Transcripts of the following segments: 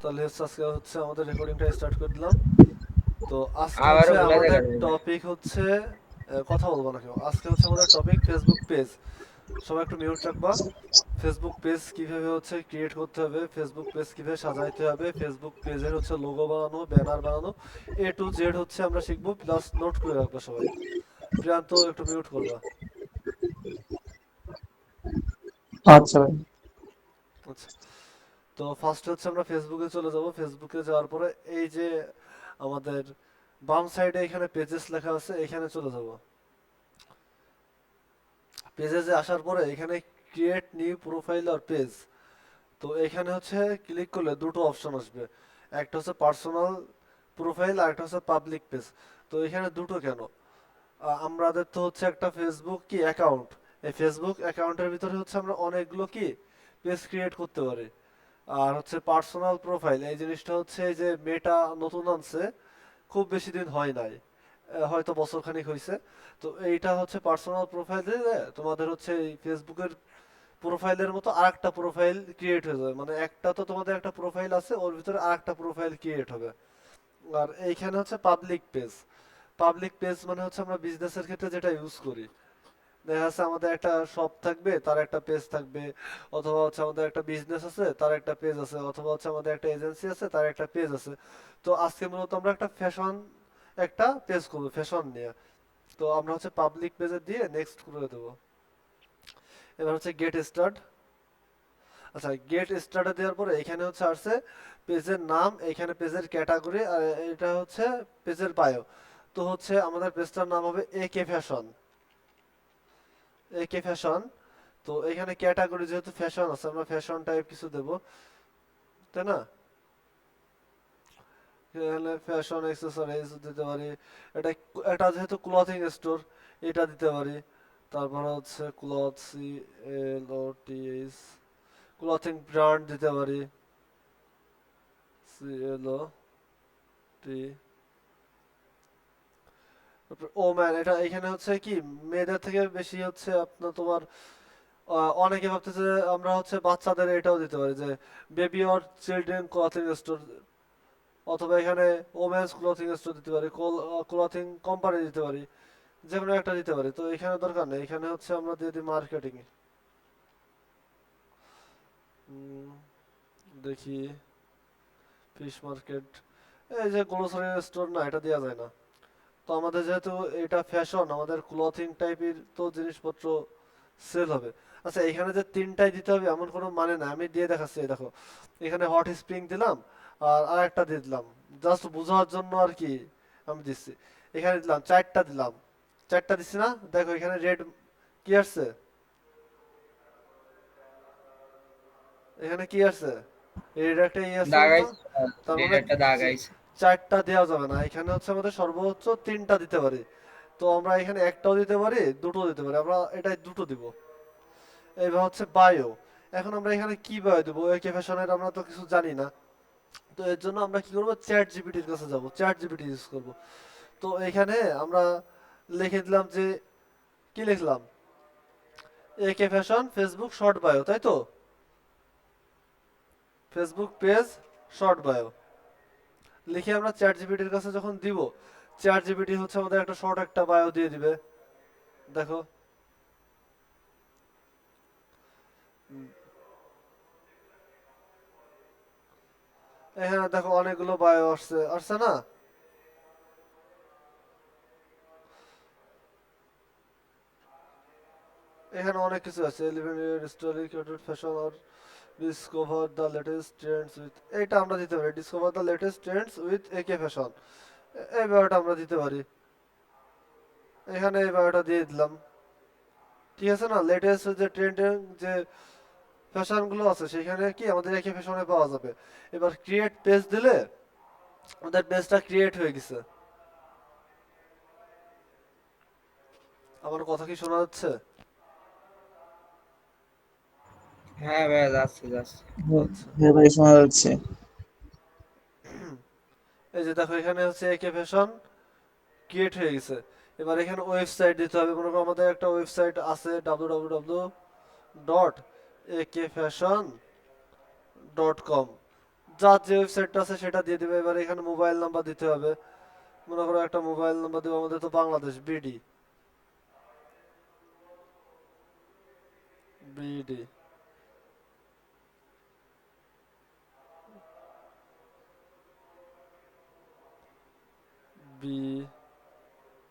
তাহলে আজকে হচ্ছে আমাদের রেকর্ডিংটা স্টার্ট করে দিলাম। তো আজকে আবারও হচ্ছে ভুলে আমাদের দেখা যায় না। টপিক হচ্ছে কথা বলবো না কেউ। আজকে হচ্ছে আমাদের টপিক ফেসবুক পেজ। সবাই একটু মিউট রাখবা। ফেসবুক পেজ কিভাবে হচ্ছে ক্রিয়েট করতে হবে, ফেসবুক পেজ কিভাবে সাজাইতে হবে, ফেসবুক পেজের হচ্ছে লোগো বানানো, ব্যানার বানানো, A to Z হচ্ছে আমরা শিখবো, প্লাস নোট করে রাখবো সবাই। প্রিয়ান্ত একটু মিউট করবা। আচ্ছা ভাই। আচ্ছা, তো ফার্স্ট হচ্ছে আমরা ফেসবুকে চলে যাব। ফেসবুকে যাওয়ার পরে এই যে আমাদের বাম সাইডে এখানে পেজেস লেখা আছে, এখানে চলে যাব। পেজে আসার পরে এখানে ক্রিয়েট নিউ প্রোফাইল আর পেজ, তো এখানে হচ্ছে ক্লিক করলে দুটো অপশন আসবে। একটা হচ্ছে পার্সোনাল প্রোফাইল আর একটা হচ্ছে পাবলিক পেজ। তো এখানে দুটো কেন? আমাদের তো হচ্ছে একটা ফেসবুক কি অ্যাকাউন্ট। এই ফেসবুক অ্যাকাউন্টের ভিতরে হচ্ছে আমরা অনেকগুলো কি পেজ ক্রিয়েট করতে পারি। আর হচ্ছে পার্সোনাল প্রোফাইল, এই জিনিসটা হচ্ছে এই যে মেটা নতুন আনছে, খুব বেশি দিন হয় নাই, হয়তো বছর খানিক হয়েছে। তো এইটা হচ্ছে পার্সোনাল প্রোফাইল দিলে তোমাদের হচ্ছে এই ফেসবুকের প্রোফাইলের মতো আরেকটা প্রোফাইল ক্রিয়েট হয়ে যাবে। মানে একটা তো তোমাদের একটা প্রোফাইল আছে, ওর ভিতরে আরেকটা প্রোফাইল ক্রিয়েট হবে। আর এইখানে হচ্ছে পাবলিক পেজ। পাবলিক পেজ মানে হচ্ছে আমরা বিজনেসের ক্ষেত্রে যেটা ইউজ করি। দেখা যাচ্ছে আমাদের একটা শপ থাকবে, তার একটা পেজ থাকবে, অথবা হচ্ছে আমাদের একটা বিজনেস আছে, তার একটা পেজ আছে, অথবা হচ্ছে আমাদের একটা এজেন্সি আছে, তার একটা পেজ আছে। তো আজকে মূলত আমরা একটা ফ্যাশন একটা পেজ করবো ফ্যাশন নিয়ে। তো আমরা হচ্ছে পাবলিক পেজে দিয়ে নেক্সট করে দেবো। এবার হচ্ছে গেট স্টার্ট। আচ্ছা, গেট স্টার্টে দেওয়ার পরে এখানে হচ্ছে আসছে পেজের নাম, এখানে পেজের ক্যাটাগরি, আর এটা হচ্ছে পেজের বায়ো। তো হচ্ছে আমাদের পেজটার নাম হবে একে ফ্যাশন। একে ফ্যাশন। তো এখানে ক্যাটাগরি যেহেতু ফ্যাশন আছে, আমরা ফ্যাশন টাইপ কিছু দেবো, তাই না? এখানে ফ্যাশন অ্যাক্সেসরিজ দিতে পারি। এটা এটা যেহেতু ক্লথিং স্টোর, এটা দিতে পারি। তারপর হচ্ছে ক্লথ, CLOTH, ক্লথিং ব্র্যান্ড দিতে পারি, CLOT। ও ম্যান, এটা এখানে হচ্ছে কি মেয়েদের থেকে বেশি হচ্ছে আপনার তোমার অনেকে ভাবতেছে আমরা হচ্ছে বাচ্চাদের এটাও দিতে পারি যে baby or children clothing store, অথবা এখানে ওমেন্স ক্লথিং স্টোর দিতে পারি, ক্লথিং কোম্পানি দিতে পারি, যে কোনো একটা দিতে পারি। তো এখানে দরকার নেই, এখানে হচ্ছে আমরা দিয়ে দিই মার্কেটিং। দেখি, ফিশ মার্কেট, এই যে গ্রোসারি স্টোর, না এটা দেওয়া যায় না। তো আমাদের যেহেতু এটা ফ্যাশন, আমাদের ক্লথিং টাইপের তো জিনিসপত্র সেল হবে। আচ্ছা, এখানে যে তিনটাই দিতে হবে এমন কোনো মানে না, আমি দিয়ে দেখাচ্ছি। এই দেখো, এখানে হট স্প্রিং দিলাম, আর আরেকটা দিয়ে দিলাম, জাস্ট বোঝার জন্য আর কি আমি দিচ্ছি। এখানে দিলাম চারটা, দিলাম চারটা দিচ্ছি না? দেখো এখানে রেড কি আসছে, এখানে কি আসছে, রেড একটা ই আসছে দাগ না? আইছে, তার রেড মানে একটা দাগ যে আইছে। চারটা দেওয়া যাবে না, এখানে হচ্ছে আমাদের সর্বোচ্চ তিনটা দিতে পারি। তো আমরা এখানে একটাও দিতে পারি, দুটো দিতে পারি, আমরা এটাই দুটো দিব। এবার হচ্ছে বায়ো। এখন আমরা এখানে কি বায়ো দেবো, একে ফ্যাশনের আমরা তো কিছু জানি না। তো এর জন্য আমরা কি করবো, চ্যাট জিপিটির কাছে যাব, চ্যাট জিপিটি ইউজ করব। তো এখানে আমরা লিখে দিলাম যে, কি লিখলাম, একে ফ্যাশন ফেসবুক শর্ট বায়ো, তাই তো? ফেসবুক পেজ শর্ট বায়ো লিখে আমরা চ্যাট জিপিটির কাছে যখন দিব, চ্যাট জিপিটি হচ্ছে আমাদের একটা শর্ট একটা বায়ো দিয়ে দিবে। দেখো, এখানে দেখো অনেকগুলো বায়ো আসছে, আসছে না? এখানে অনেক কিছু আছে, 11 ইয়ার স্টোরি ক্রিয়েটেড ফ্যাশন আর discover the latest trends with, এইটা আমরা দিতে পারি, discover the latest trends with A K fashion. এই বায়োটা আমরা দিতে পারি, এখানে এই বায়োটা দিয়ে দিলাম। ঠিক আছে না? লেটেস্ট যে ট্রেন্ডিং যে ফ্যাশনগুলো আছে সেখানে কি আমাদের একে ফ্যাশনে পাওয়া যাবে। এবার ক্রিয়েট পেজ দিলে আমাদের পেজটা ক্রিয়েট হয়ে গেছে। আমার কথা কি শোনা যাচ্ছে? হ্যাঁ ভাইয়া, যাচ্ছে যাচ্ছে। আচ্ছা, হ্যাঁ ভাই, শোনা যাচ্ছে। এই যে দেখো এখানে হচ্ছে একে ফ্যাশন ক্রিয়েট হয়ে গেছে। এবার এখানে ওয়েবসাইট দিতে হবে, মনে করো আমাদের একটা ওয়েবসাইট আছে www.akfashion.com, যার যে ওয়েবসাইটটা আছে সেটা দিয়ে দিবে। এবার এখানে মোবাইল নাম্বার দিতে হবে। মনে করো একটা মোবাইল নাম্বার দিব, আমাদের তো বাংলাদেশ বিডি বিডি বি,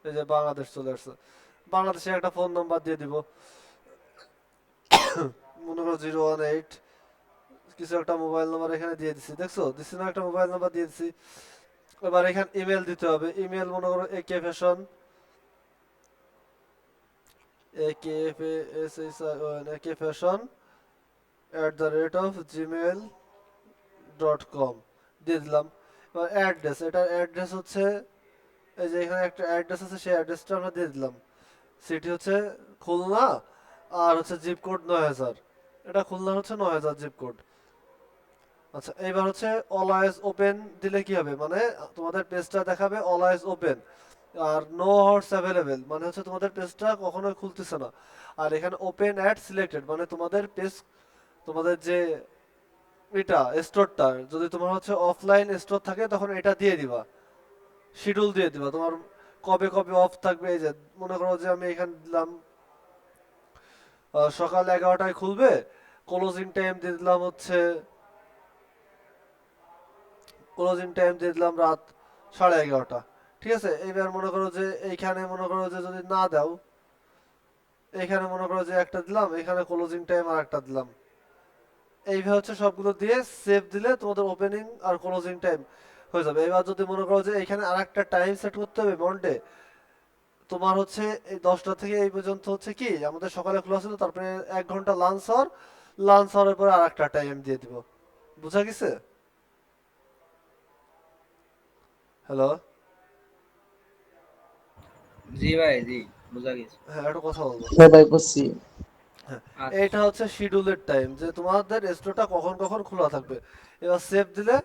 এই যে বাংলাদেশ চলে আসছে। বাংলাদেশে একটা ফোন নাম্বার দিয়ে দিব, মনে করো 018 কিছু একটা মোবাইল নাম্বার এখানে দিয়ে দিছি, দেখছো দিছি না, একটা মোবাইল নাম্বার দিয়ে দিছি। এবার এখানে ইমেল দিতে হবে, ইমেল মনে করো একে ফ্যাশন, একে ফ্যাশন @gmail.com দিয়ে দিলাম। এবার অ্যাড্রেস, এটার অ্যাড্রেস হচ্ছে এই যে এখানে একটা অ্যাড্রেস আছে, সেই অ্যাড্রেসটা আমরা দিয়ে দিলাম। সিটি হচ্ছে খুলনা, আর হচ্ছে জিপ কোড 9000, এটা খুলনা হচ্ছে 9000 জিপ কোড। আচ্ছা এইবার হচ্ছে অলওয়েজ ওপেন দিলে কি হবে, মানে তোমাদের পেজটা দেখাবে অলওয়েজ ওপেন, আর নো হর্স অ্যাভেলেবেল মানে হচ্ছে তোমাদের পেজটা কখনোই খুলতেছে না। আর এখানে ওপেন অ্যাট সিলেক্টেড মানে তোমাদের পেজ, তোমাদের যে এটা স্টোরটা, যদি তোমার হচ্ছে অফলাইন স্টোর থাকে তখন এটা দিয়ে দিবা, শিডিউল দিয়ে দিবা তোমার কবে কবে অফ থাকবে। এই যে মনে করো যে আমি এখানে দিলাম সকাল 11টায় খুলবে, ক্লোজিং টাইম দিয়ে দিলাম হচ্ছে, ক্লোজিং টাইম দিয়ে দিলাম রাত 11:30। ঠিক আছে, এবার মনে করো যে এইখানে মনে করো যে যদি না দাও, এইখানে মনে করো যে একটা দিলাম, এখানে ক্লোজিং টাইম আর একটা দিলাম। এইভাবে হচ্ছে সবগুলো দিয়ে সেভ দিলে তোমাদের ওপেনিং আর ক্লোজিং টাইম হয়ে যাবে। এবার যদি মনে করো যে এখানে আর একটা টাইম সেট করতে হবে মন্ডে, তোমার হচ্ছে এই 10টা থেকে এই পর্যন্ত হচ্ছে কি আমাদের সকালে খোলা ছিল, তারপরে 1 ঘন্টা লাঞ্চ হওয়ার, লাঞ্চ হওয়ার পরে আর একটা টাইম দিয়ে দিব। বুঝা গেছে? হ্যালো? জি ভাই, জি, বুঝা গেছে। হ্যাঁ, একটা কথা বলবো। হ্যাঁ ভাই বুঝছি। হ্যাঁ, আচ্ছা। এইটা হচ্ছে শিডিউলের টাইম, যে তোমাদের স্টোরটা কখন কখন খোলা থাকবে। এবার সেভ দিলে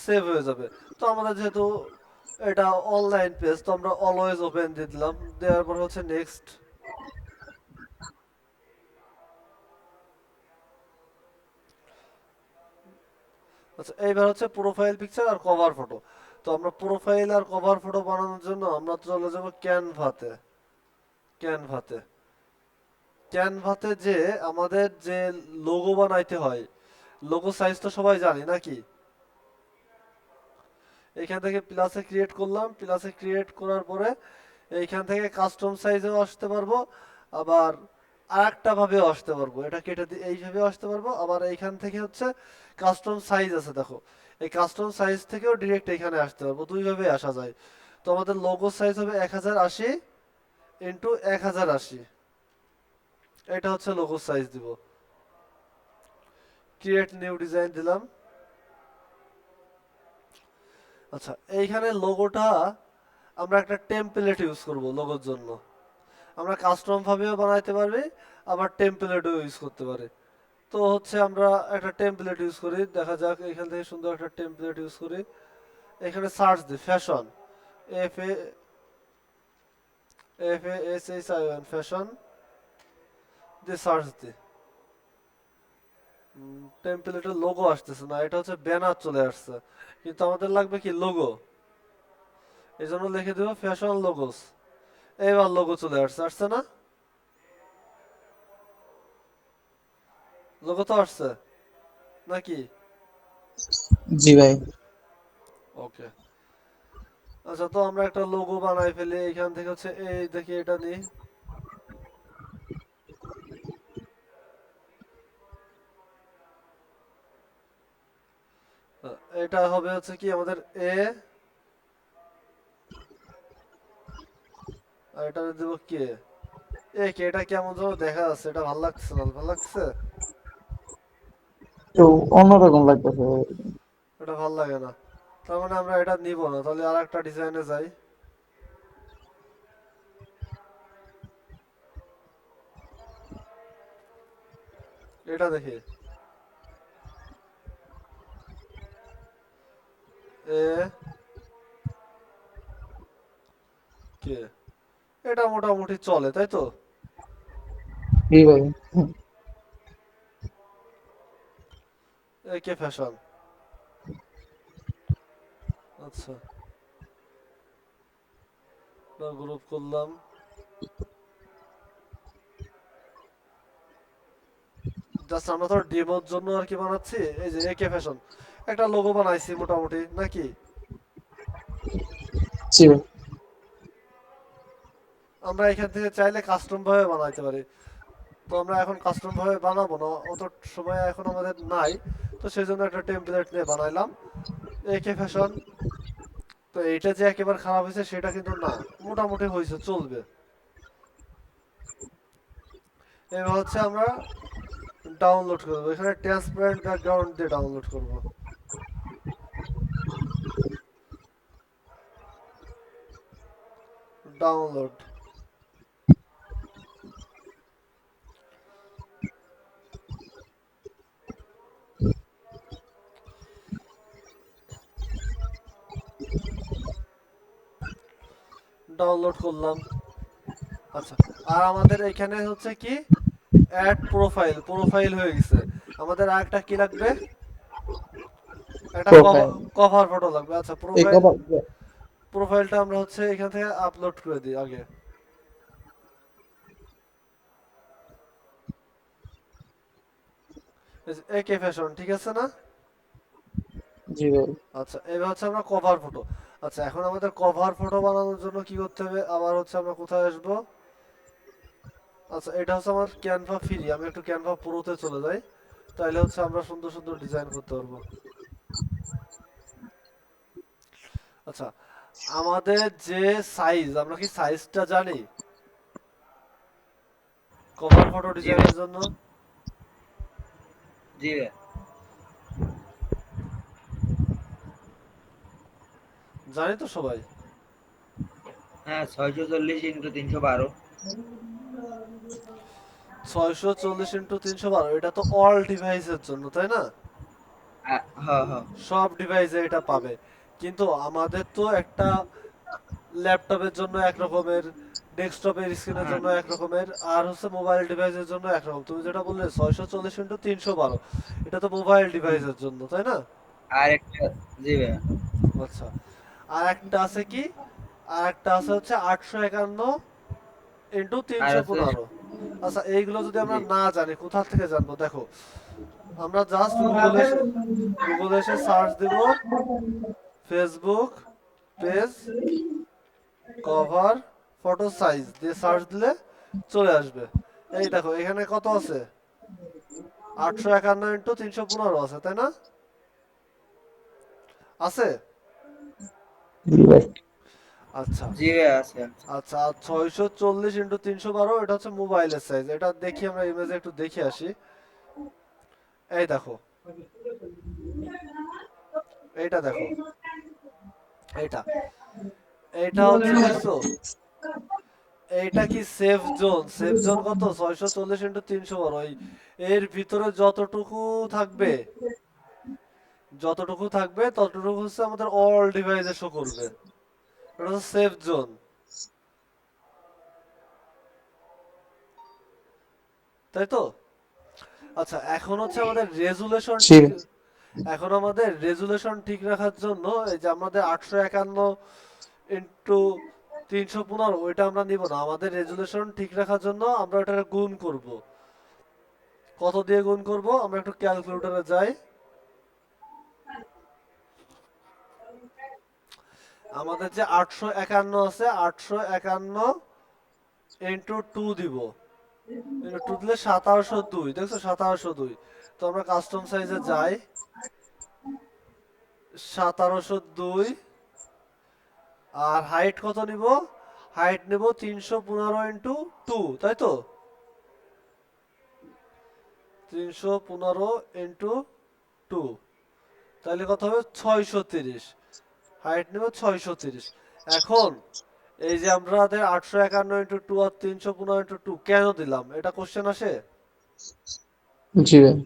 সেভ হয়ে যাবে। তো আমাদের যেহেতু এটা অনলাইন পেজ, তো আমরা অলওয়েজ ওপেন দিয়ে দিলাম, দেওয়ার পর হচ্ছে নেক্সট। আচ্ছা এইবার হচ্ছে প্রোফাইল পিকচার আর কভার ফটো। তো আমরা প্রোফাইল আর কভার ফটো বানানোর জন্য আমরা চলে যাব ক্যানভাতে। ক্যানভাতে ক্যানভাতে যে আমাদের যে লোগো বানাইতে হয়, লোগো সাইজ তো সবাই জানি নাকি। এইখান থেকে প্লাসে ক্রিয়েট করলাম, প্লাসে ক্রিয়েট করার পরে এইখান থেকে কাস্টম সাইজেও আসতে পারবো, আবার আরেকটা ভাবেও আসতে পারবো, এটা কেটে দিয়ে এইভাবেও আসতে পারবো। আবার এইখান থেকে হচ্ছে কাস্টম সাইজ আছে দেখো, এই কাস্টম সাইজ থেকেও ডিরেক্ট এখানে আসতে পারবো, দুইভাবে আসা যায়। তো আমাদের লোগো সাইজ হবে 1080 ইন্টু 1080, এটা হচ্ছে লোগো সাইজ দিব। ক্রিয়েট নিউ ডিজাইন দিলাম। আচ্ছা এইখানে লোগোটা আমরা একটা টেমপ্লেট ইউজ করব লোগোর জন্য। আমরা কাস্টম ভাবেও বানাইতে পারবি, আবার টেমপ্লেটও ইউজ করতে পারি। তো হচ্ছে আমরা একটা টেমপ্লেট ইউজ করি, দেখা যাক এখান থেকে সুন্দর একটা টেমপ্লেট ইউজ করি। এখানে সার্চ দিই ফ্যাশন, এফ এ FASHION ফ্যাশন দিয়ে সার্চ দিই। টেমপ্লেটের লোগো আসতেছে না, এটা হচ্ছে ব্যানার চলে আসছে, কিন্তু আমাদের লাগবে কি লোগো। এই জন্য লিখে দেবো ফ্যাশন লোগোস। এইবার লোগো চলে আসছে, আসছে না? লোগো তো আসছে নাকি? জি ভাই। ওকে। আচ্ছা তো আমরা একটা লোগো বানাই ফেলি, এখান থেকে হচ্ছে এই দেখি এটা নিই। এটা হবে হচ্ছে কি আমাদের এ, আর এটা দেব কে। এ কে, এটা কেমন যেন দেখা যাচ্ছে, এটা ভালো লাগছে না, ভালো লাগছে, তো অন্যরকম লাগতেছে ভাই। এটা ভালো লাগে না। তার মানে আমরা এটা নিব না, তাহলে আর একটা ডিজাইনে যাই। এটা দেখি এ কে, এটা মোটামুটি চলে তাই তো। জি ভাই। এ কে ফ্যাশন, আচ্ছা, গ্রুপ করলাম। জাস্ট আমরা তো ডেমোর জন্য আর কি বানাচ্ছি। এই যে একে ফ্যাশন একটা লোগো বানাইছি মোটামুটি নাকি। জি ভাই। আমরা এখান থেকে চাইলে কাস্টম ভাবে বানাইতে পারি। তো আমরা এখন কাস্টম ভাবে বানাবো না, অত সময় এখন আমাদের নাই। তো সেই জন্য একটা টেমপ্লেট নিয়ে বানাইলাম একে ফ্যাশন। তো এইটা যে একেবারে খারাপ হয়েছে সেটা কিন্তু না, মোটামুটি হয়েছে, চলবে। এবার হচ্ছে আমরা ডাউনলোড করবো, এখানে ট্রান্সপারেন্ট ব্যাকগ্রাউন্ড দিয়ে ডাউনলোড করবো। ডাউনলোড। ডাউনলোড করলাম। আচ্ছা, আর আমাদের এখানে হচ্ছে কি অ্যাড প্রোফাইল, প্রোফাইল হয়ে গেছে। আমাদের আরেকটা কি লাগবে, একটা প্রোফাইল। কভার ফটো লাগবে। আচ্ছা, এই প্রোফাইল, কভার। প্রোফাইলটা আমরা হচ্ছে এখান থেকে আপলোড করে দিই আগে। একে ফ্যাশন ঠিক আছে না? জি ভাই। আচ্ছা, এবার হচ্ছে আমরা কভার ফটো। আচ্ছা, এখন আমাদের কভার ফটো বানানোর জন্য কি করতে হবে, আবার হচ্ছে আমরা কোথায় আসবো। আচ্ছা, এটা হচ্ছে আমার ক্যানভা ফ্রি, আমি একটু ক্যানভা প্রোতে চলে যাই, তাইলে হচ্ছে আমরা সুন্দর সুন্দর ডিজাইন করতে পারবো। আচ্ছা, আমাদের যে সাইজ, আমরা কি সাইজটা জানি কভার ফটো জি ভাই। ডিজাইনের জন্য? জি ভাই। জানি তো সবাই। হ্যাঁ, 640 × 312। 640 × 312, এটা তো অল ডিভাইসের জন্য তাই না? হ্যাঁ হ্যাঁ। সব ডিভাইসে এটা পাবে। কিন্তু আমাদের তো একটা ল্যাপটপের জন্য এক রকমের, ডেস্কটপের স্ক্রিনের হ্যাঁ। জন্য এক রকমের, আর হচ্ছে মোবাইল ডিভাইসের জন্য এক রকম। তুমি যেটা বললে 640 × 312, এটা তো মোবাইল হুম। ডিভাইসের জন্য তাই না? আর একটা। জি ভাই। আচ্ছা, আর একটা আছে কি, আর একটা আছে হচ্ছে 851 আর আছে। 315। আচ্ছা, এইগুলো যদি আমরা জি। না জানি কোথা থেকে জানবো, দেখো আমরা জাস্ট গুগলে এসে, গুগলে এসে সার্চ দিব Facebook page cover photo size দিয়ে সার্চ দিলে চলে আসবে। এই দেখো এখানে কত আছে, 851 × 315 আছে তাই না? আছে। জি ভাই। আচ্ছা। জি ভাই আছে আছে। আচ্ছা, আর 640 × 312 এটা হচ্ছে মোবাইলের সাইজ। এটা দেখি আমরা ইমেজে একটু দেখে আসি। এই দেখো, এইটা দেখো, এইটা, এইটা হচ্ছে দেখছো, এইটা কি সেফ জোন? সেফ জোন কত, 640 × 312। এর ভিতরে যতটুকু থাকবে, যতটুকু থাকবে ততটুকু হচ্ছে আমাদের অল ডিভাইসে শো করবে। এটা হচ্ছে সেফ জোন, তাই তো? আচ্ছা, এখন হচ্ছে আমাদের রেজুলেশন জি ঠিক, ভাই। এখন আমাদের রেজুলেশন ঠিক রাখার জন্য এই যে আমাদের 851 × 315 ওইটা আমরা নিব না। আমাদের রেজুলেশন ঠিক রাখার জন্য আমরা ওটা গুণ করব। কত দিয়ে গুণ করব, আমরা একটু ক্যালকুলেটরে যাই। আমাদের যে 851 আছে, 851 × 2 দিব। 2 দিলে 1702, দেখছো 1702। তো আমরা কাস্টম সাইজে যাই, 1702। আর হাইট কত নিব, হাইট নিব 315 × 2, তাই তো? 315 × 2, তাহলে কত হবে 630। হাইট নেব 630। এখন এই যে আমাদের 851 × 2 আর 315 × 2 কেন দিলাম, এটা কোশ্চেন আসে। জি ভাই।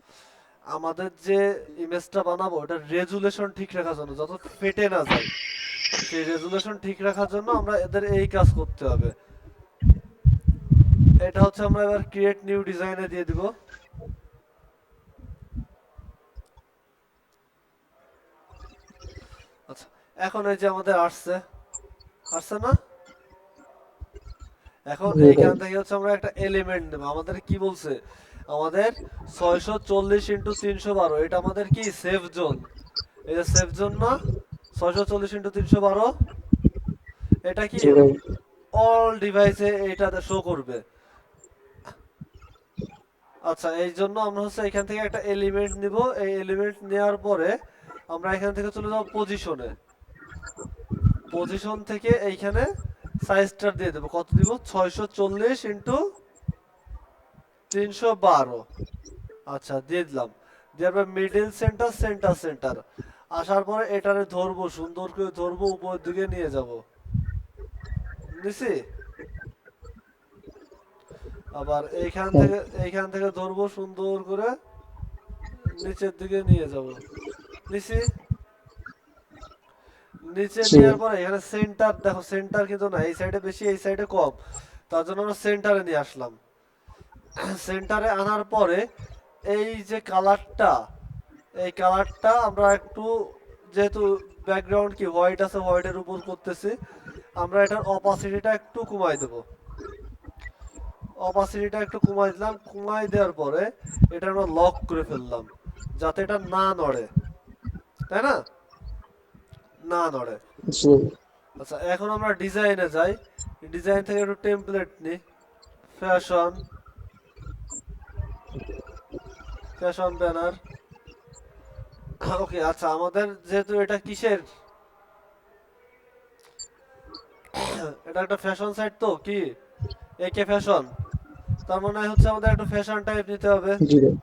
আমাদের যে ইমেজটা বানাবো এটা রেজুলেশন ঠিক রাখার জন্য, যত ফেটে না যায়, সেই রেজুলেশন ঠিক রাখার জন্য আমরা এদের এই কাজ করতে হবে। এটা হচ্ছে আমরা এবার ক্রিয়েট নিউ ডিজাইনে দিয়ে দিব। আচ্ছা, এখন এই যে আমাদের আসছে আসছে না? এখন জি ভাই। এইখান থেকে হচ্ছে আমরা একটা এলিমেন্ট নেব। আমাদের কি বলছে? আমাদের 640 × 312, এটা আমাদের কি সেফ জোন। এই যে সেফ জোন না, 640 × 312, এটা কি জি ভাই। অল ডিভাইসে এটাতে শো করবে। আচ্ছা, এই জন্য আমরা হচ্ছে এখান থেকে একটা এলিমেন্ট নিব। এই এলিমেন্ট নেওয়ার পরে আমরা এখান থেকে চলে যাব পজিশনে। পজিশন থেকে এইখানে সাইজটা দিয়ে দেবো। কত দিব? 640 × 312। আচ্ছা, দিয়ে দিলাম। দেওয়ার পর মিডিল সেন্টার, সেন্টার, সেন্টার আসার পরে এটারে ধরবো, সুন্দর করে ধরবো, উপরের দিকে নিয়ে যাব। নিছি। আবার হ্যাঁ। এইখান থেকে ধরবো সুন্দর করে, নিচের দিকে নিয়ে যাব। নিছি। নিচে জি নেওয়ার ভাই। পরে এখানে সেন্টার দেখো, সেন্টার কিন্তু না, এই সাইডে বেশি এই সাইডে কম। তার জন্য আমরা সেন্টারে নিয়ে আসলাম। সেন্টারে আনার পরে এই যে কালারটা, এই কালারটা আমরা একটু, যেহেতু ব্যাকগ্রাউন্ড কি হোয়াইট আছে, হোয়াইটের উপর করতেছি, আমরা এটার অপাসিটিটা একটু কমাই দেব। অপাসিটিটা একটু কমাই দিলাম। কমাই দেওয়ার পরে এটা আমরা লক করে ফেললাম, যাতে এটা না নড়ে, তাই না? না নড়ে। জি ভাই। আচ্ছা, এখন আমরা ডিজাইনে যাই। ডিজাইন থেকে একটু টেমপ্লেট নিই। Fashion, fashion banner. ওকে, আচ্ছা, আমাদের যেহেতু এটা কিসের, এটা একটা ফ্যাশন সাইট, তো কি একে ফ্যাশন, তার মানে হচ্ছে আমাদের একটু ফ্যাশন টাইপ নিতে হবে, জি ভাই।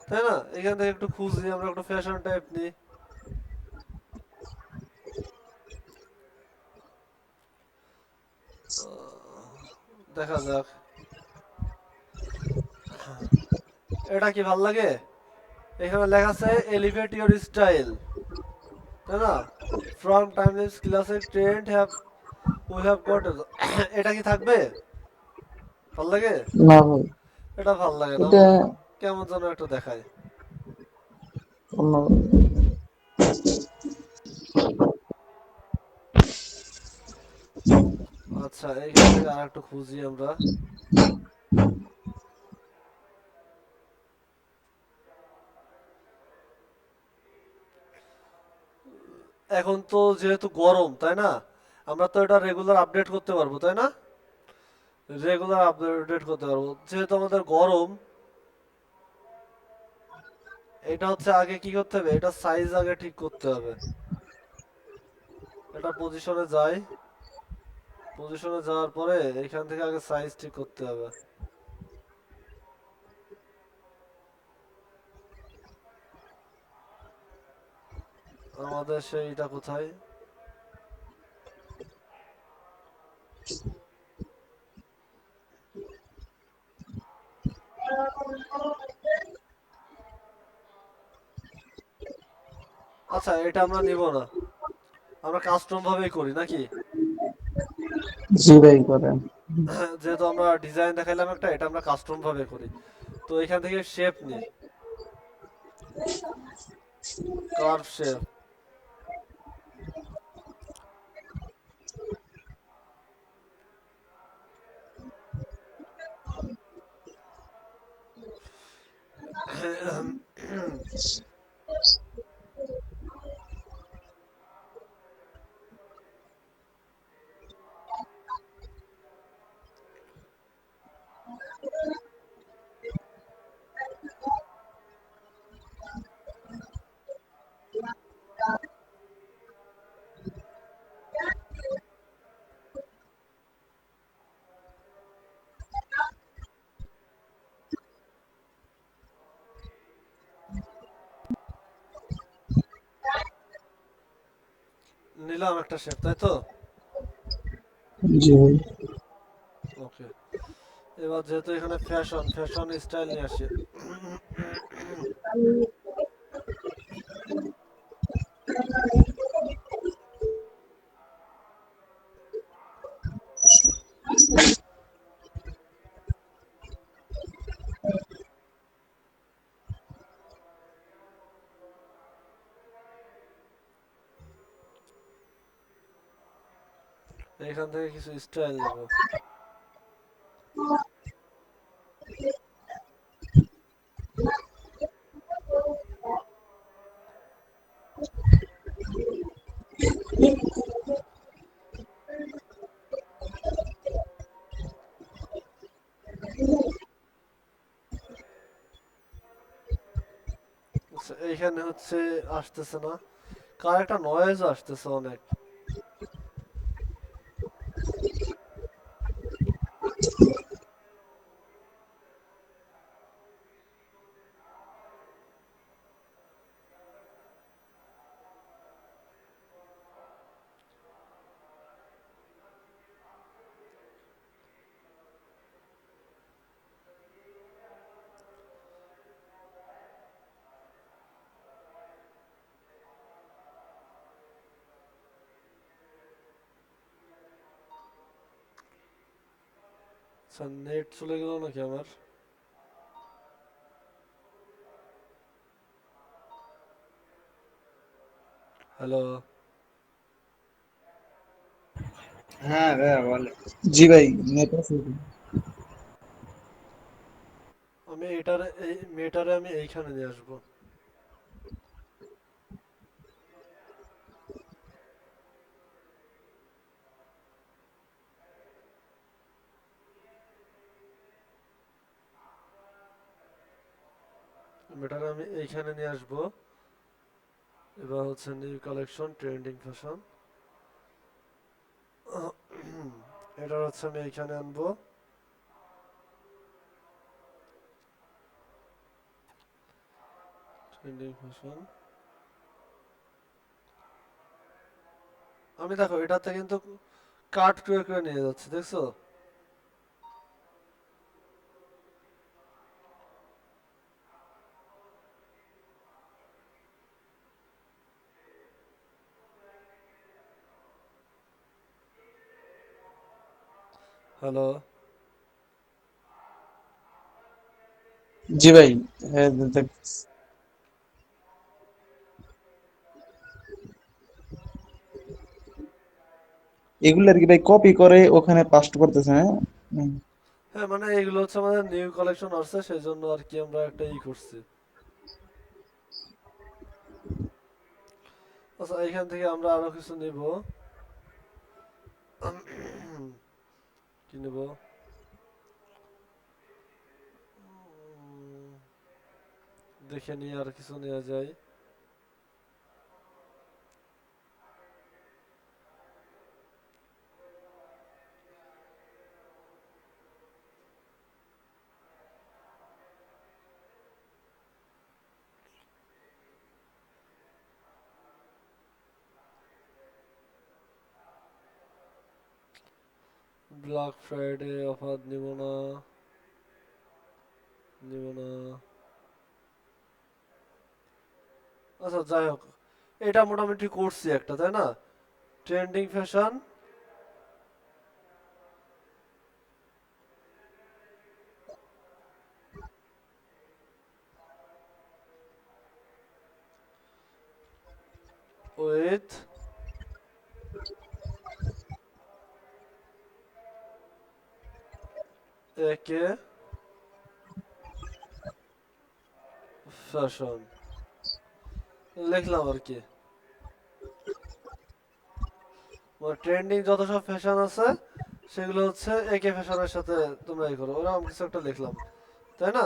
তাই না? এখান থেকে একটু খুঁজি, আমরা একটু ফ্যাশন টাইপ নিই। দেখা যাক এটা কি ভাল লাগে। এখানে লেখা আছে এলিভেট ইউর স্টাইল, তাই না? From timeless classic trend have we have got. এটা কি থাকবে? ভাল লাগে? না ভাই, এটা ভাল লাগে না এটা আমার, কেমন যেন একটা দেখায়। অন্য। আচ্ছা, এইখান থেকে আর একটু খুঁজি আমরা। এখন তো যেহেতু গরম, তাই না, আমরা তো এটা রেগুলার আপডেট করতে পারবো, তাই না? রেগুলার আপডেট করতে পারবো যেহেতু আমাদের গরম। এটা হচ্ছে আগে কি করতে হবে, এটা সাইজ আগে ঠিক করতে হবে। এটা পজিশনে যাই। পজিশনে যাওয়ার পরে এখান থেকে আগে সাইজ ঠিক করতে হবে। আমাদের সেইটা কোথায়? আচ্ছা, এটা আমরা নিব না, আমরা কাস্টম ভাবেই করি নাকি? জি ভাই করেন। যেহেতু আমরা ডিজাইন দেখাইলাম একটা, এটা আমরা কাস্টম ভাবে করি। তো এখান থেকে শেপ নিই, কার্ভ শেপ। নিলাম একটা শেপ, তাই তো? জি ভাই। ওকে, এবার যেহেতু এখানে ফ্যাশন, ফ্যাশন স্টাইল নিয়ে আসি। এখান থেকে কিছু স্টাইল নেব। আচ্ছা, এইখানে হচ্ছে আসতেছে না, কার একটা নয়েজ আসতেছে অনেক। আচ্ছা, নেট চলে গেল নাকি আমার? হ্যালো। হ্যাঁ ভাইয়া বলে। জি ভাই, নেট আছে। আমি এটারে এই মেয়েটারে আমি এইখানে নিয়ে আসবো। মেয়েটারে আমি এইখানে নিয়ে আসবো। এবার হচ্ছে নিউ কালেকশন ট্রেন্ডিং ফ্যাশন, এটা হচ্ছে আমি এইখানে আনবো। ট্রেন্ডিং ফ্যাশন, আমি দেখো এটাতে কিন্তু কাট করে করে নিয়ে যাচ্ছে, দেখছো? হ্যালো। জি ভাই, হ্যাঁ দেখতেছি। এগুলো আর কি ভাই কপি করে ওখানে পাস্ট করতেছে, হ্যাঁ? হুম। হ্যাঁ, মানে এগুলো হচ্ছে আমাদের নিউ কালেকশন আসছে, সেই জন্য আর কি আমরা একটা করছি। আচ্ছা, এখান থেকে আমরা আরো কিছু নিব। কি নিব? দেখে নিয়ে আর কিছু নেওয়া যায়। ব্ল্যাক ফ্রাইডে অফার নিব না, নিব না। আচ্ছা, যাই হোক, এটা মোটামুটি করছি একটা, তাই না? Trending fashion, with A K fashion লিখলাম আর কি। ট্রেন্ডিং যত সব ফ্যাশন আছে সেগুলো হচ্ছে একে ফ্যাশনের সাথে তোমরা করো, ওরকম কিছু একটা লিখলাম, তাই না?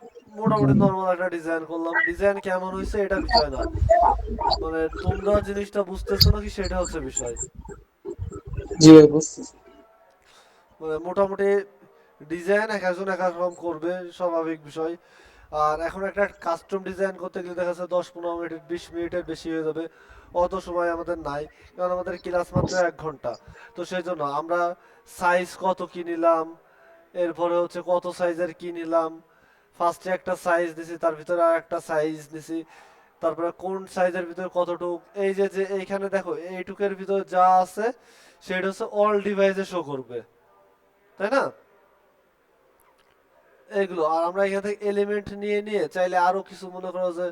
জি মোটামুটি নর্মাল একটা ডিজাইন করলাম, ডিজাইন কেমন হয়েছে এটা বিষয় না, মানে তোমরা জিনিসটা বুঝতেছো নাকি সেটা হচ্ছে বিষয়। জি ভাই, বুঝতেছি। মানে মোটামুটি ডিজাইন এক একজন এক এক রকম করবে, স্বাভাবিক বিষয়। আর এখন একটা কাস্টম ডিজাইন করতে গেলে দেখা যাচ্ছে 10-15 মিনিট 20 মিনিটের বেশি হয়ে যাবে, অত সময় আমাদের নাই, কারণ আমাদের ক্লাস মাত্র 1 ঘন্টা। তো সেই জন্য আমরা সাইজ কত কি নিলাম, এরপরে হচ্ছে কত সাইজের কি নিলাম, ফার্স্টে একটা সাইজ দিছি, তার ভিতরে আর একটা সাইজ দিছি, তারপরে কোন সাইজের ভিতরে কতটুক, এই যে যে এইখানে দেখো এইটুকের ভিতরে যা আছে সেটা হচ্ছে অল ডিভাইসে শো করবে, তাই না? এগুলো আর আমরা এখান থেকে এলিমেন্ট নিয়ে নিয়ে চাইলে আরো কিছু মনে করো যে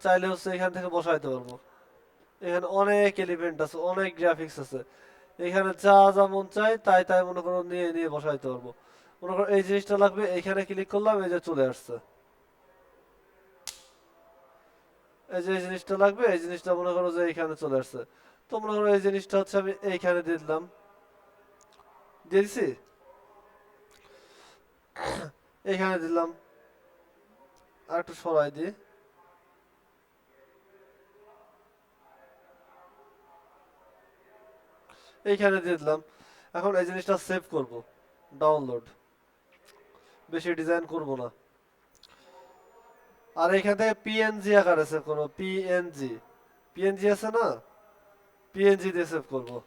চাইলে হচ্ছে এখান থেকে বসাইতে পারবো। এখানে অনেক এলিমেন্ট আছে, অনেক গ্রাফিক্স আছে। এখানে যা যা মন চায় তাই তাই মনে করো নিয়ে নিয়ে বসাইতে পারবো। মনে করো এই জিনিসটা লাগবে, এইখানে ক্লিক করলাম, এই যে চলে আসছে। এই যে এই জিনিসটা লাগবে, এই জিনিসটা মনে করো যে এইখানে চলে আসছে। তো মনে করো এই জিনিসটা হচ্ছে আমি এইখানে দিয়ে দিলাম, দিয়ে দিছি, এইখানে দিলাম, আর একটু সরাই দিই, এইখানে দিয়ে দিলাম। এখন এই জিনিসটা সেভ করব, ডাউনলোড, বেশি ডিজাইন করব না। আর এখান থেকে পিএনজি আকারে সেভ করবো, পিএনজি, পিএনজি আছে না, পিএনজি দিয়ে সেভ করবো।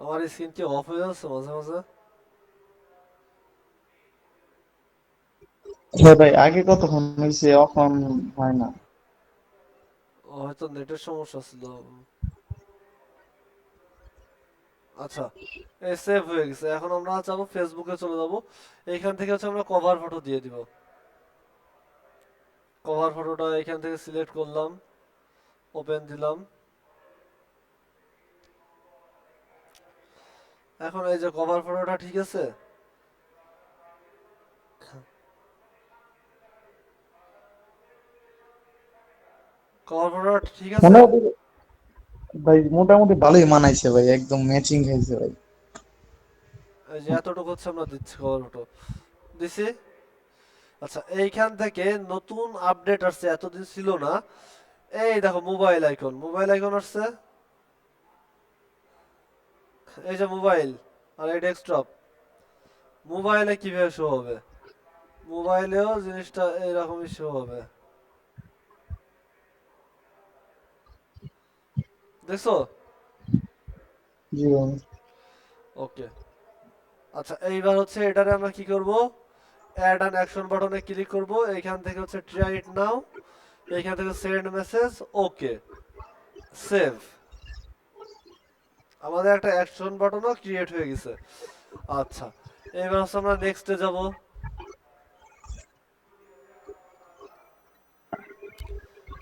আমার স্ক্রিন কি অফ হয়ে যাচ্ছে মাঝে মাঝে? হ্যাঁ ভাই, আগে কতক্ষণ হয়েছে, এখন হয় না। ও, হয়তো নেটের সমস্যা ছিল। আচ্ছা, এই সেভ হয়ে গেছে। এখন আমরা যাবো ফেসবুকে, চলে যাবো। এইখান থেকে হচ্ছে আমরা কভার ফটো দিয়ে দিব। কভার ফটোটা এখান থেকে সিলেক্ট করলাম, ওপেন দিলাম। এখন এই যে কভার ফটোটা ঠিক আছে, কভার ফটোটা ঠিক আছে। মোটামুটি ভাই, মোটামুটি ভালোই মানাইছে ভাই, একদম ম্যাচিং খাইছে ভাই। এই যে এতটুকু হচ্ছে আমরা দিচ্ছি কভার ফটো, দিছি। আচ্ছা, এইখান থেকে নতুন আপডেট আসছে, এতদিন ছিল না। এই দেখো মোবাইল আইকন, মোবাইল আইকন আসছে। এই যে মোবাইল, আর এই ডেস্কটপ। মোবাইলে কিভাবে শো হবে? মোবাইলেও জিনিসটা এইরকমই শো হবে, দেখছো? জি ভাই। ওকে। আচ্ছা, এইবার হচ্ছে এটারে আমরা কি করব, অ্যাড অ্যান অ্যাকশন বাটনে ক্লিক করব। এইখান থেকে হচ্ছে ট্রাই ইট নাও, এইখান থেকে সেন্ড মেসেজ, ওকে, সেভ। আমাদের একটা অ্যাকশন বাটনও ক্রিয়েট হয়ে গেছে। আচ্ছা, এবার হচ্ছে আমরা নেক্সটে যাব।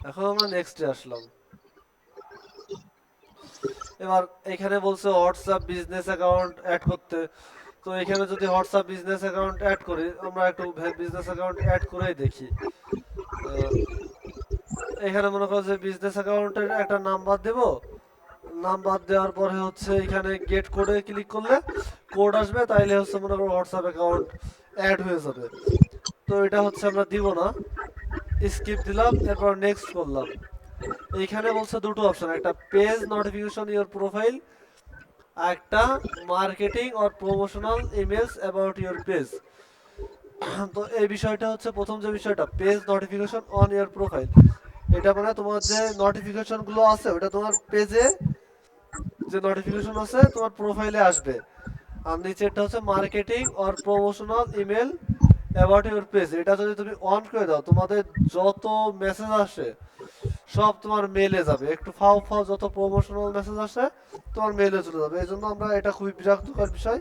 এখন আমরা নেক্সটে আসলাম। এবার এখানে বলছে হোয়াটসঅ্যাপ বিজনেস অ্যাকাউন্ট অ্যাড করতে। তো এখানে যদি হোয়াটসঅ্যাপ বিজনেস অ্যাকাউন্ট অ্যাড করি, আমরা একটু বিজনেস অ্যাকাউন্ট অ্যাড করেই দেখি। আহ, এখানে মনে করো যে বিজনেস অ্যাকাউন্টের একটা নাম্বার দেব। নাম্বার দেওয়ার পরে হচ্ছে এখানে গেট কোডে ক্লিক করলে কোড আসবে, তাইলে হচ্ছে মনে করো হোয়াটসঅ্যাপ অ্যাকাউন্ট অ্যাড হয়ে যাবে। তো এটা হচ্ছে আমরা দিব না, স্কিপ দিলাম, এরপর নেক্সট করলাম। এইখানে বলছে দুটো অপশন, একটা পেজ নোটিফিকেশন ইওর প্রোফাইল, একটা marketing or promotional emails about your page. তো এই বিষয়টা হচ্ছে প্রথম যে বিষয়টা, page notification on your profile, এটা মানে তোমার যে নোটিফিকেশন গুলো আছে ওটা তোমার পেজে, যে নোটিফিকেশন আছে তোমার প্রোফাইলে আসবে। আর নিচেরটা হচ্ছে marketing or promotional email about your page, এটা যদি তুমি অন করে দাও, তোমাদের যত মেসেজ আসে সব তোমার মেলে যাবে। একটু ফাও ফাও যত প্রমোশনাল মেসেজ আসে তোমার মেলে চলে যাবে। এই জন্য আমরা এটা খুবই বিরক্তকর বিষয়,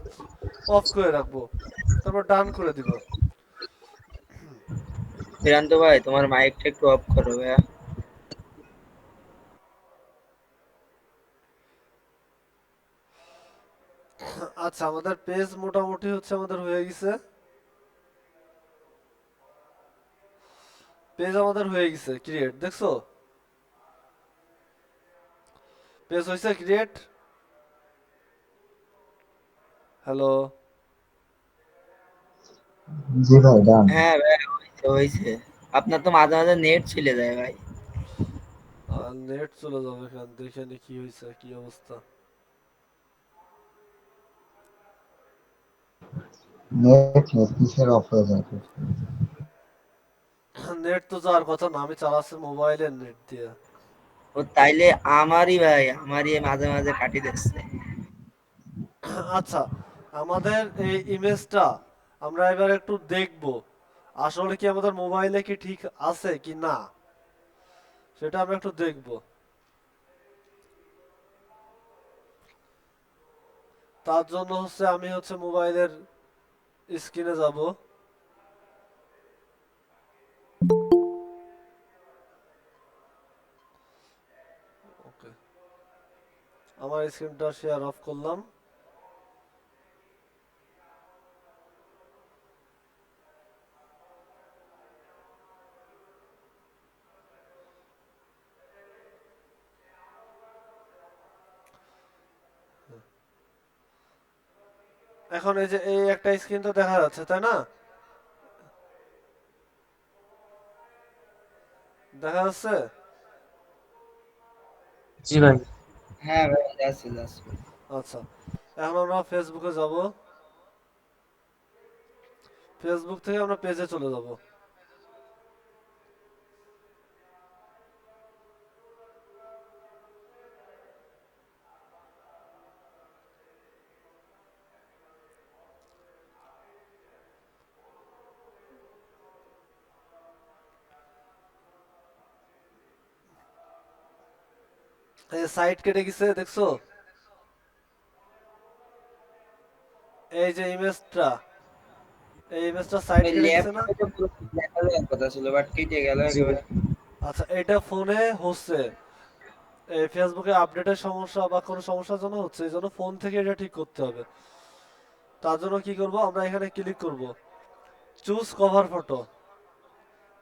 অফ করে রাখবো, তারপর ডান করে দিব। বিরান্ত ভাই, তোমার মাইকটা একটু অফ করো ভাইয়া। আচ্ছা, আমাদের পেজ মোটামুটি হচ্ছে আমাদের হয়ে গেছে। পেজ আমাদের হয়ে গেছে ক্রিয়েট, দেখছো? পেজ হয়েছে ক্রিয়েট। হ্যালো? জি ভাই, ডান। হ্যাঁ ভাই, হয়েছে হয়েছে। আপনার তো মাঝে মাঝে নেট চলে যায় ভাই। নেট চলে যাবে, এখান দেখে নি কি হয়েছে, কি অবস্থা। নেট নেট কিসের অফ হয়ে যায়? নেট তো যাওয়ার কথা না, আমি চালাচ্ছি মোবাইলের নেট দিয়ে। ও তাইলে আমারই ভাই, আমারই মাঝে মাঝে কাটি দিচ্ছে। আচ্ছা, আমাদের এই ইমেজটা আমরা এবার একটু দেখব আসলে কি আমাদের মোবাইলে কি ঠিক আছে কি না, সেটা আমরা একটু দেখব। তার জন্য আমি মোবাইলের স্ক্রিনে যাব। ওকে, আমার স্ক্রিনটা শেয়ার অফ করলাম। এখন এই যে এই একটা স্ক্রিন তো দেখা যাচ্ছে, তাই না? দেখা যাচ্ছে। জি ভাই। হ্যাঁ ভাই, যাচ্ছে যাচ্ছে। আচ্ছা, এখন আমরা ফেসবুকে যাব। ফেসবুক থেকে আমরা পেজে চলে যাব। এই সাইড কেটে গেছে, দেখছো? এই যে ইমেজটা, এই ইমেজটা সাইড ওই কেটে গেছে না? ল্যাপটপে তো পুরো দেখা যাওয়ার কথা ছিল, বাট কেটে গেল জি ভাই। একেবারে। আচ্ছা, এটা ফোনে হচ্ছে, এই ফেসবুকে আপডেটের সমস্যা বা কোনো সমস্যার জন্য হচ্ছে, এই জন্য ফোন থেকে এটা ঠিক করতে হবে। তার জন্য কি করব, আমরা এখানে ক্লিক করব, choose cover photo,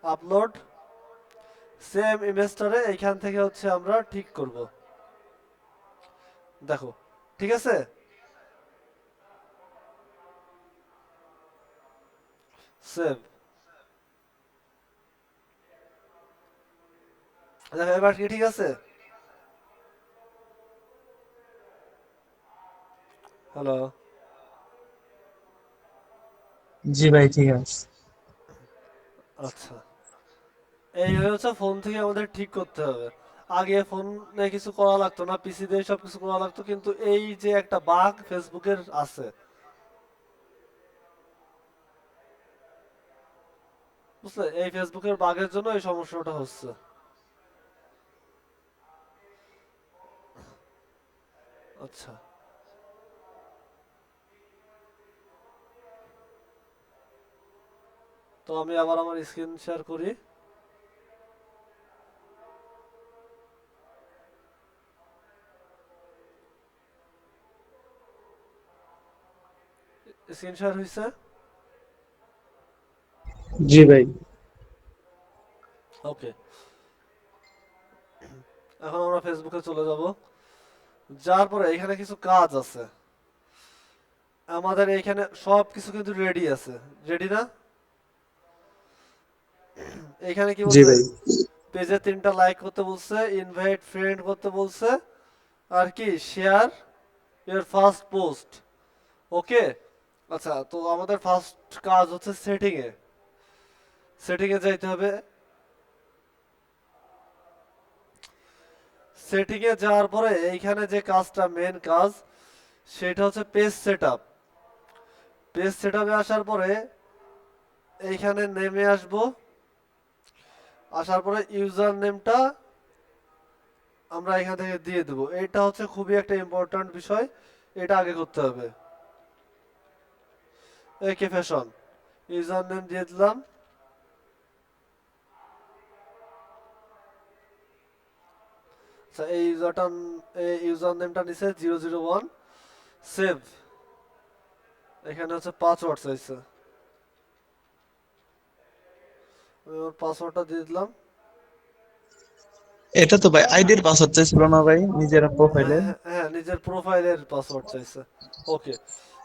upload, same ইমেজটারে এইখান থেকে আমরা ঠিক করব। দেখো, ঠিক আছে। সেভ। দেখো এবার কি ঠিক আছে? হ্যালো। জি ভাই ঠিক আছে। আচ্ছা, এই ফোন থেকে আমাদের ঠিক করতে হবে। আগে ফোনে কিছু করা লাগতো না, পিসি দিয়ে সব কিছু করা লাগতো, কিন্তু এই যে একটা বাগ ফেসবুকের আছে, বুঝলে, এই ফেসবুকের বাগের জন্য এই সমস্যাটা হচ্ছে। আচ্ছা, তো আমি আবার আমার স্ক্রিন শেয়ার করি। স্ক্রিন শেয়ার হয়েছে। জি ভাই। ওকে, এখন আমরা ফেসবুকে চলে যাব। যার পরে এখানে কিছু কাজ আছে, আমাদের এখানে সব কিছু কিন্তু রেডি আছে, রেডি না? এখানে কি জি বলছে, ভাই। পেজে 3টা লাইক করতে বলছে, ইনভাইট ফ্রেন্ড করতে বলছে, আর কি শেয়ার ইওর ফার্স্ট পোস্ট। ওকে। আচ্ছা, তো আমাদের ফার্স্ট কাজ সেটিং এ, সেটিং এ যাইতে হবে। সেটিং এ যাওয়ার পরে এইখানে যে কাজটা, মেন কাজ, সেটা পেজ সেটআপ। পেজ সেটআপে আসার পরে এইখানে নেমে আসব। আসার পরে ইউজার নেমটা আমরা এখান থেকে দিয়ে দেব। এটা খুবই একটা ইম্পর্ট্যান্ট বিষয়, এটা আগে করতে হবে। একে ফ্যাশন, ইউজার নেম দিয়ে দিলাম। আচ্ছা, এই ইউজার নেমটা নিচে 001, সেভ। এখানে পাসওয়ার্ড চাইছে, আমি ওর পাসওয়ার্ডটা দিয়ে দিলাম। এটা তো ভাই আইডির পাসওয়ার্ড চাইছিল না ভাই, নিজের হ্যাঁ প্রোফাইলের। হ্যাঁ হ্যাঁ, নিজের প্রোফাইলের পাসওয়ার্ড চাইছে। ওকে।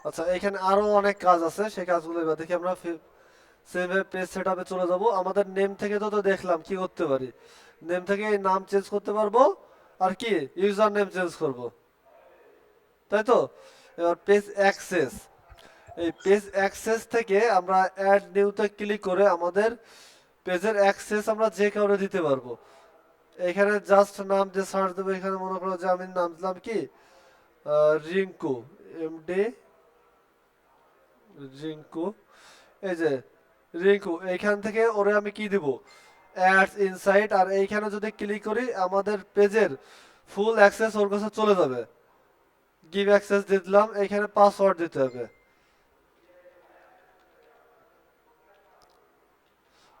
আচ্ছা, এখানে আরো অনেক কাজ আছে, সেই কাজগুলো এবার দেখি। আমরা সেভ পেজ সেটআপে চলে যাব। আমাদের নেম থেকে তো দেখলাম কি করতে পারি, নেম থেকে এই নাম চেঞ্জ করতে পারবো, আর কি ইউজার নেম চেঞ্জ করব, তাই তো? এবার পেজ অ্যাক্সেস, এই পেজ অ্যাক্সেস থেকে আমরা অ্যাড নিউতে ক্লিক করে আমাদের পেজের অ্যাক্সেস আমরা যে কাউরে দিতে পারবো। এখানে জাস্ট নাম দিয়ে সার্চ দেবো। এখানে মনে করো যে আমি নাম দিলাম কি, রিঙ্কু, এমডি রিঙ্কু। এই যে রিঙ্কু, এইখান থেকে ওরে আমি কি দিব, অ্যাডস ইনসাইট, আর এইখানে যদি ক্লিক করি আমাদের পেজের ফুল অ্যাক্সেস ওর কাছে চলে যাবে। গিভ অ্যাক্সেস দিলাম, এইখানে পাসওয়ার্ড দিতে হবে,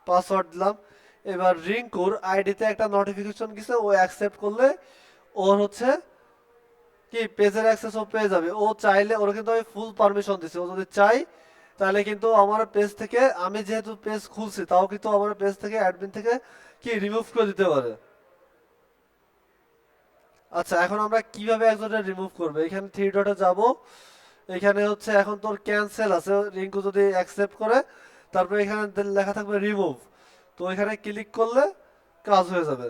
পাসওয়ার্ড দিলাম। এবার রিঙ্কুর আইডিতে একটা নোটিফিকেশন গেছে, ও অ্যাকসেপ্ট করলে ওর হচ্ছে কি পেজের অ্যাক্সেস ও পেয়ে যাবে। ও চাইলে, ওর কিন্তু আমি ফুল পারমিশন দিছি, ও যদি চাই তাহলে কিন্তু আমার পেজ থেকে, আমি যেহেতু পেজ খুলছি তাও কিন্তু আমার পেজ থেকে অ্যাডমিন থেকে কি রিমুভ করে দিতে পারে। আচ্ছা, এখন আমরা কিভাবে একজনের রিমুভ করবো, এখানে থ্রি ডটে যাব, এখানে হচ্ছে এখন তোর ক্যান্সেল আছে, রিঙ্কু যদি অ্যাকসেপ্ট করে তারপর এখানে লেখা থাকবে রিমুভ, তো এখানে ক্লিক করলে কাজ হয়ে যাবে।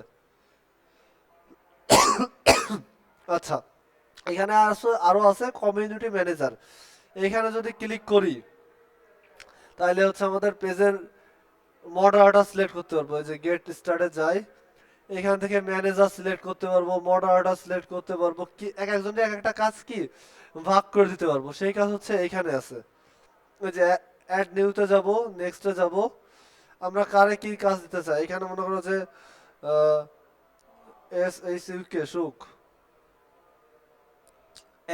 আচ্ছা, এখানে আরো আছে কমিউনিটি ম্যানেজার, এখানে যদি ক্লিক করি তাহলে হচ্ছে আমাদের পেজের মডারেটর সিলেক্ট করতে পারবো। এই যে গেট স্টার্টে যাই, এখান থেকে ম্যানেজার সিলেক্ট করতে পারবো, মডারেটর সিলেক্ট করতে পারবো, কি এক একজনের এক একটা কাজ কি ভাগ করে দিতে পারবো, সেই কাজ হচ্ছে এইখানে আছে। ওই যে অ্যাড নিউতে যাব, নেক্সটে যাব, আমরা কারে কি কাজ দিতে চাই, এখানে মনে করো যে এস এইচ ইউ কে সুখ,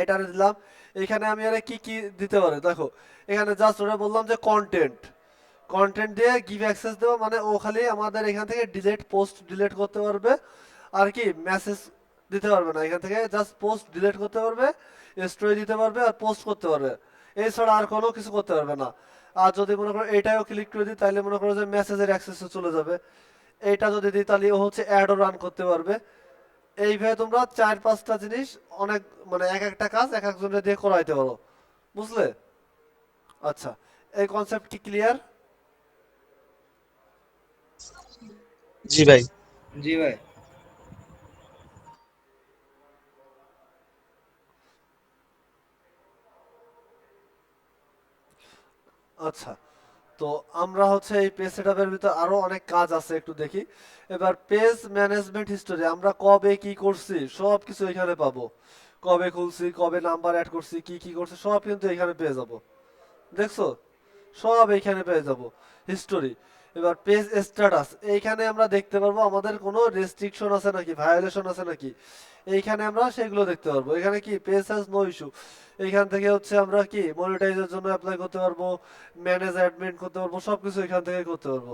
এটা দিলাম। এখানে আমি আরে কি কি দিতে পারি দেখো, এখানে জাস্ট ওরা বললাম যে কন্টেন্ট, কন্টেন্ট দিয়ে গিভ অ্যাক্সেস দেবো, মানে ও খালি আমাদের এখান থেকে ডিলিট পোস্ট ডিলিট করতে পারবে, আর কি মেসেজ দিতে পারবে না, এখান থেকে জাস্ট পোস্ট ডিলিট করতে পারবে, স্টোরি দিতে পারবে আর পোস্ট করতে পারবে, এছাড়া আর কোনো কিছু করতে পারবে না। আর যদি মনে করো এটাও ক্লিক করে দিই তাহলে মনে করো যে মেসেজের অ্যাক্সেস চলে যাবে, এইটা যদি দিই তাহলে ও হচ্ছে অ্যাডও রান করতে পারবে। এইভাবে তোমরা চার পাঁচটা জিনিস অনেক, মানে এক একটা কাজ এক একজনের দিয়ে করাইতে পারো, বুঝলে? আচ্ছা, এই কনসেপ্ট কি ক্লিয়ার? জি ভাই। জি ভাই। আচ্ছা, তো আমরা হচ্ছে এই পেজ সেটআপের ভিতর আরো অনেক কাজ আছে, একটু দেখি। এবার পেজ ম্যানেজমেন্ট হিস্টোরি, আমরা কবে কি করছি সব কিছু এখানে পাবো, কবে খুলছি, কবে নাম্বার অ্যাড করছি, কি কি করছি সব কিন্তু এখানে পেয়ে যাবো, দেখছো? সব এইখানে পেয়ে যাব, হিস্টোরি। এবার পেজ স্ট্যাটাস, এইখানে আমরা দেখতে পারবো আমাদের কোনো রেস্ট্রিকশন আছে নাকি, ভায়োলেশন আছে নাকি, এইখানে আমরা সেগুলো দেখতে পারবো। এখানে কি পেজ হ্যাজ নো ইস্যু, এইখান থেকে হচ্ছে আমরা কি মনিটাইজের জন্য অ্যাপ্লাই করতে পারবো, ম্যানেজ অ্যাডমিন করতে পারবো, সবকিছু এখান থেকে করতে পারবো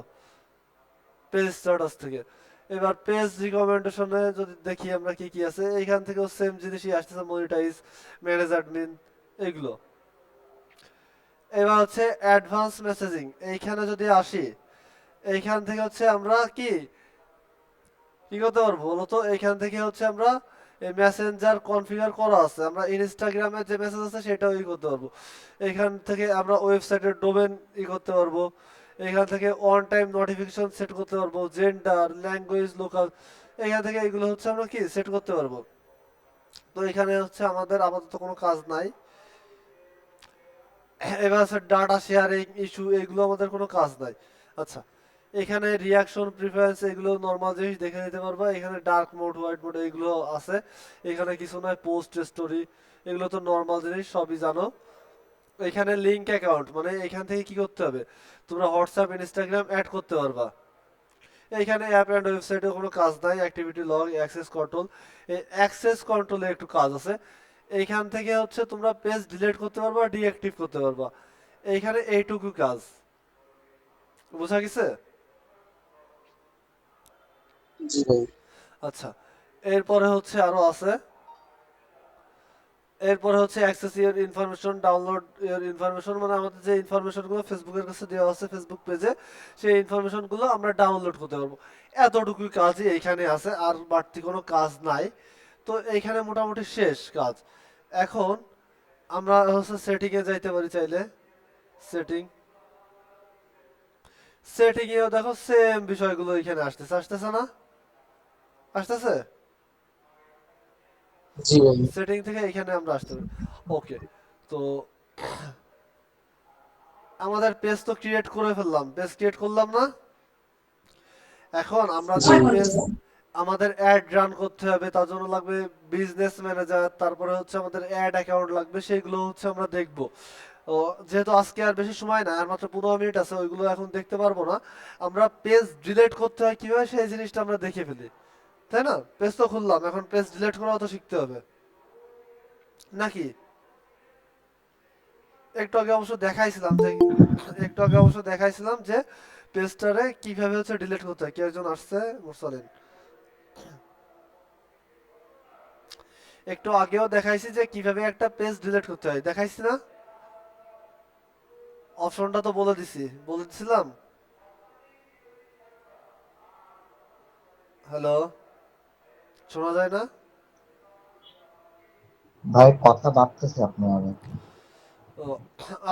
পেজ স্ট্যাটাস থেকে। এবার পেজ রিকমেন্ডেশনে যদি দেখি আমরা কি কি আছে, এইখান থেকেও সেম জিনিসই আসতেছে, মনিটাইজ, ম্যানেজ অ্যাডমিন, এগুলো। এবার হচ্ছে অ্যাডভান্স মেসেজিং, এইখানে যদি আসি, এইখান থেকে হচ্ছে আমরা কি কি করতে পারবো বলতো, এইখান থেকে হচ্ছে আমরা এই মেসেঞ্জার কনফিগার করা আছে, আমরা ইনস্টাগ্রামে যে মেসেজ আছে সেটাও করতে পারবো। এইখান থেকে আমরা ওয়েবসাইটের ডোমেন করতে পারবো, এইখান থেকে অন টাইম নোটিফিকেশন সেট করতে পারবো, জেন্ডার, ল্যাঙ্গুয়েজ, লোকাল, এইখান থেকে এগুলো হচ্ছে আমরা কি সেট করতে পারবো। তো এখানে হচ্ছে আমাদের আপাতত কোনো কাজ নাই। এবার হচ্ছে ডাটা শেয়ারিং ইস্যু, এগুলো আমাদের কোনো কাজ নাই। আচ্ছা, এখানে রিয়াকশন প্রিফারেন্স, এগুলো নর্মাল জিনিস দেখে নিতে পারবা। এখানে ডার্ক মোড, হোয়াইট মোড, এগুলো আছে। এখানে কিছু নয়, পোস্ট স্টোরি, এগুলো তো নর্মাল জিনিস, সবই জানো। এখানে লিঙ্ক অ্যাকাউন্ট, মানে এখান থেকে কি করতে হবে, তোমরা হোয়াটসঅ্যাপ ইনস্টাগ্রাম অ্যাড করতে পারবা। এইখানে অ্যাপ অ্যান্ড ওয়েবসাইটে কোনো কাজ নাই, অ্যাক্টিভিটি লগ, অ্যাক্সেস কন্ট্রোল, এই অ্যাক্সেস কন্ট্রোলে একটু কাজ আছে। এইখান থেকে হচ্ছে তোমরা পেজ ডিলিট করতে পারবা, ডিঅ্যাক্টিভ করতে পারবা, এইখানে এইটুকু কাজ, বোঝা গেছে? জি ভাই। আচ্ছা, এরপরে হচ্ছে আরো আছে, এরপরে হচ্ছে access your information, download your information, মানে আমাদের যে ইনফরমেশন গুলো ফেসবুকের কাছে দেওয়া আছে ফেসবুক পেজে, সেই ইনফরমেশন গুলো আমরা ডাউনলোড করতে পারবো। এতটুকুই কাজই এইখানে আছে, আর বাড়তি কোনো কাজ নাই। তো এইখানে মোটামুটি শেষ কাজ। এখন আমরা হচ্ছে সেটিং এ যাইতে পারি চাইলে, সেটিং, সেটিং এও দেখো সেম বিষয়গুলো এখানে আসতেছে, আসতেছে না, আসতেছে? জি ভাই। সেটিং থেকে এখানে আমরা আসতে পারি। ওকে, তো আমাদের পেজ তো ক্রিয়েট করে ফেললাম, পেজ ক্রিয়েট করলাম না? এখন আমরা জি যে ভাই। পেজ, আমাদের অ্যাড রান করতে হবে, তার জন্য লাগবে বিজনেস ম্যানেজার, তারপরে হচ্ছে আমাদের অ্যাড অ্যাকাউন্ট লাগবে, সেইগুলো হচ্ছে আমরা দেখব। ও, যেহেতু আজকে আর বেশি সময় না, আর মাত্র 15 মিনিট আছে, ওইগুলো এখন দেখতে পারবো না। আমরা পেজ ডিলিট করতে হয় কিভাবে সেই জিনিসটা আমরা দেখে ফেলি, তাই না? পেজ তো খুললাম, এখন পেজ ডিলিট করাও তো শিখতে হবে নাকি? একটু আগে অবশ্য দেখাইছিলাম যে একটু আগে অবশ্য দেখাইছিলাম যে পেজটারে কিভাবে হচ্ছে ডিলিট করতে হয়। কেউ একজন আসছে, মুরসালিন। একটু আগেও দেখাইছি যে কিভাবে একটা পেজ ডিলিট করতে হয়, দেখাইছি না? অপশনটা তো বলে দিছিলাম। হ্যালো, শোনা যায় না? ভাই কথা বাড়তেছে আপনার অনেক। ও,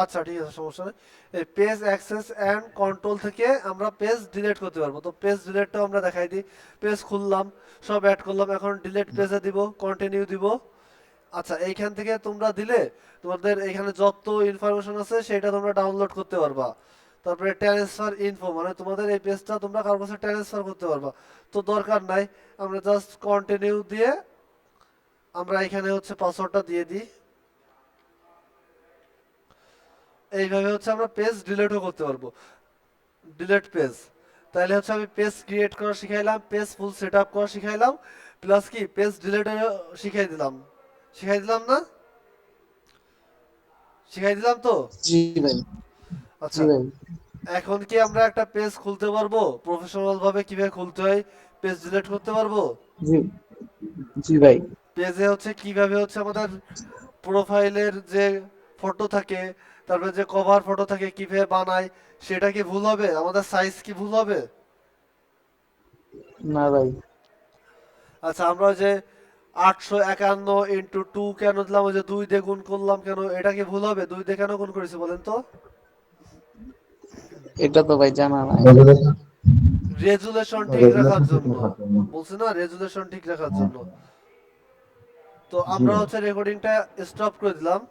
আচ্ছা ঠিক আছে, সমস্যা নেই। এই পেজ অ্যাক্সেস এন্ড কন্ট্রোল থেকে আমরা পেজ ডিলিট করতে পারবো। তো পেজ ডিলিটটাও আমরা দেখাই দিই। পেজ খুললাম, সব অ্যাড করলাম, এখন ডিলিট পেজে দিব, কন্টিনিউ দিব। আচ্ছা, এইখান থেকে তোমরা দিলে তোমাদের এখানে যত ইনফরমেশন আছে সেটা তোমরা ডাউনলোড করতে পারবা। তারপরে ট্রান্সফার ইনফো, মানে তোমাদের এই পেজটা তোমরা কারোর কাছে ট্রান্সফার করতে পারবা। তো দরকার নাই, আমরা জাস্ট কন্টিনিউ দিয়ে আমরা এখানে হচ্ছে পাসওয়ার্ডটা দিয়ে দিই। এইভাবে হচ্ছে আমরা পেজ ডিলিটও করতে পারবো। ডিলিট পেজ, তাহলে হচ্ছে আমি পেজ ক্রিয়েট করা শিখাইলাম, পেজ ফুল সেট আপ করা শিখাইলাম, প্লাস কি পেজ ডিলিট শিখাই দিলাম না? শিখাই দিলাম তো? জি ভাই, জি আচ্ছা, ভাই। এখন কি আমরা একটা পেজ খুলতে পারবো প্রফেশনাল ভাবে? কিভাবে খুলতে হয়, পেজ ডিলিট করতে পারবো? জি, জি ভাই। পেজে হচ্ছে কিভাবে হচ্ছে আমাদের প্রোফাইলের যে ফটো থাকে, তারপরে যে কভার ফটো থাকে, কিভাবে বানায়, সেটা কি ভুল হবে? আমাদের সাইজ কি ভুল হবে? না ভাই। আচ্ছা, আমরা ওই যে 851 × 2 কেন দিলাম, ওই যে 2 দিয়ে গুণ করলাম কেন, এটা কি ভুল হবে? 2 দিয়ে কেন গুণ করেছি বলেন তো? এটা তো ভাই জানা নাই। রেজুলেশন রেজুলেশন ঠিক রাখার রেজুলেশন ঠিক জন্য। রাখার জন্য। বলছি না, রেজুলেশন ঠিক রাখার হ্যাঁ, জন্য। তো জি আমরা ভাই। হচ্ছে রেকর্ডিংটা স্টপ করে দিলাম।